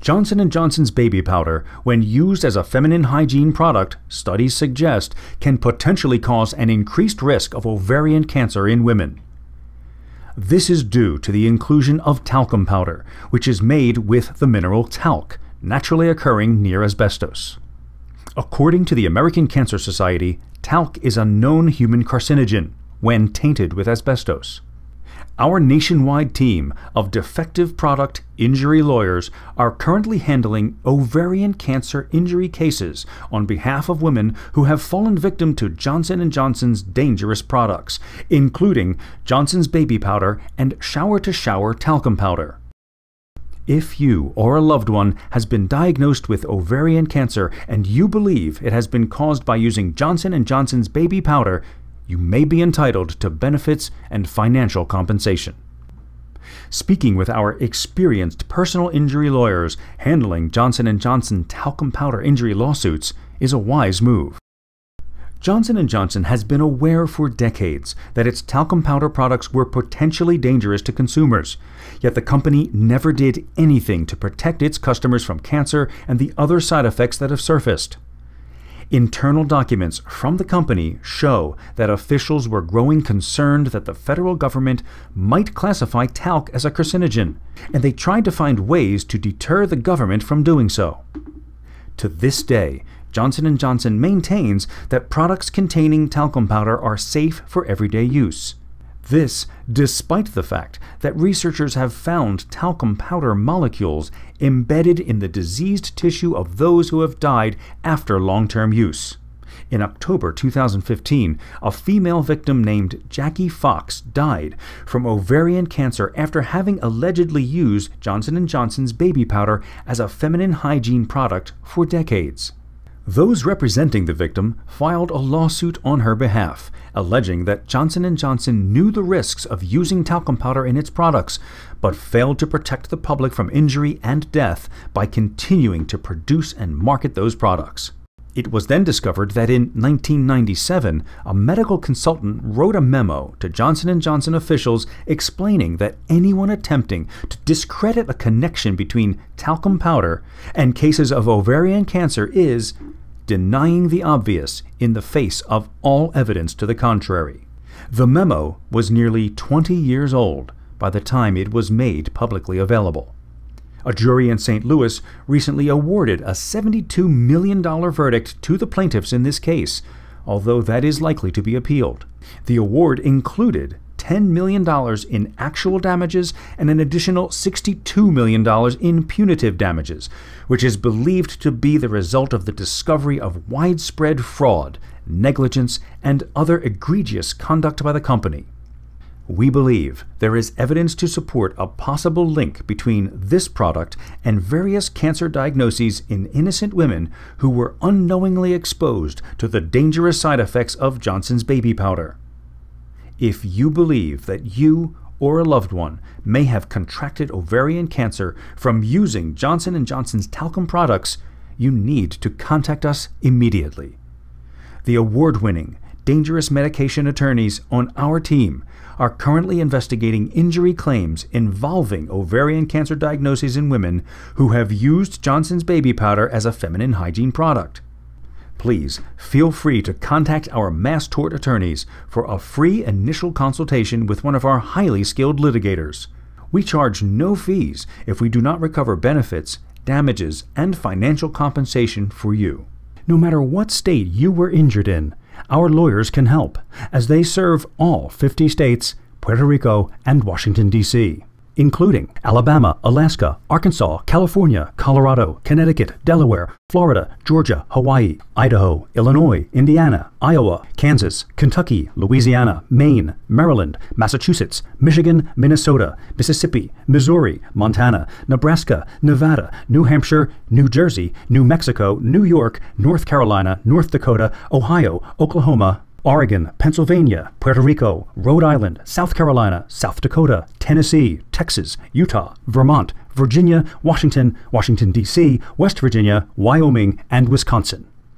Johnson & Johnson's baby powder, when used as a feminine hygiene product, studies suggest, can potentially cause an increased risk of ovarian cancer in women. This is due to the inclusion of talcum powder, which is made with the mineral talc, naturally occurring near asbestos. According to the American Cancer Society, talc is a known human carcinogen when tainted with asbestos. Our nationwide team of defective product injury lawyers are currently handling ovarian cancer injury cases on behalf of women who have fallen victim to Johnson & Johnson's dangerous products, including Johnson's baby powder and shower-to-shower talcum powder. If you or a loved one has been diagnosed with ovarian cancer and you believe it has been caused by using Johnson & Johnson's baby powder, you may be entitled to benefits and financial compensation. Speaking with our experienced personal injury lawyers handling Johnson & Johnson talcum powder injury lawsuits is a wise move. Johnson & Johnson has been aware for decades that its talcum powder products were potentially dangerous to consumers, yet the company never did anything to protect its customers from cancer and the other side effects that have surfaced. Internal documents from the company show that officials were growing concerned that the federal government might classify talc as a carcinogen, and they tried to find ways to deter the government from doing so. To this day, Johnson & Johnson maintains that products containing talcum powder are safe for everyday use. This despite the fact that researchers have found talcum powder molecules embedded in the diseased tissue of those who have died after long-term use. In October 2015, a female victim named Jacky Fox died from ovarian cancer after having allegedly used Johnson & Johnson's baby powder as a feminine hygiene product for decades. Those representing the victim filed a lawsuit on her behalf, alleging that Johnson & Johnson knew the risks of using talcum powder in its products, but failed to protect the public from injury and death by continuing to produce and market those products. It was then discovered that in 1997, a medical consultant wrote a memo to Johnson & Johnson officials explaining that anyone attempting to discredit a connection between talcum powder and cases of ovarian cancer is denying the obvious in the face of all evidence to the contrary. The memo was nearly 20 years old by the time it was made publicly available. A jury in St. Louis recently awarded a $72 million verdict to the plaintiffs in this case, although that is likely to be appealed. The award included $10 million in actual damages and an additional $62 million in punitive damages, which is believed to be the result of the discovery of widespread fraud, negligence, and other egregious conduct by the company. We believe there is evidence to support a possible link between this product and various cancer diagnoses in innocent women who were unknowingly exposed to the dangerous side effects of Johnson's baby powder. If you believe that you or a loved one may have contracted ovarian cancer from using Johnson & Johnson's talcum products, you need to contact us immediately. The award-winning, dangerous medication attorneys on our team are currently investigating injury claims involving ovarian cancer diagnoses in women who have used Johnson's baby powder as a feminine hygiene product. Please feel free to contact our mass tort attorneys for a free initial consultation with one of our highly skilled litigators. We charge no fees if we do not recover benefits, damages, and financial compensation for you. No matter what state you were injured in, our lawyers can help, as they serve all 50 states, Puerto Rico, and Washington, D.C., including Alabama, Alaska, Arkansas, California, Colorado, Connecticut, Delaware, Florida, Georgia, Hawaii, Idaho, Illinois, Indiana, Iowa, Kansas, Kentucky, Louisiana, Maine, Maryland, Massachusetts, Michigan, Minnesota, Mississippi, Missouri, Montana, Nebraska, Nevada, New Hampshire, New Jersey, New Mexico, New York, North Carolina, North Dakota, Ohio, Oklahoma, Oregon, Pennsylvania, Puerto Rico, Rhode Island, South Carolina, South Dakota, Tennessee, Texas, Utah, Vermont, Virginia, Washington, D.C., West Virginia, Wyoming, and Wisconsin.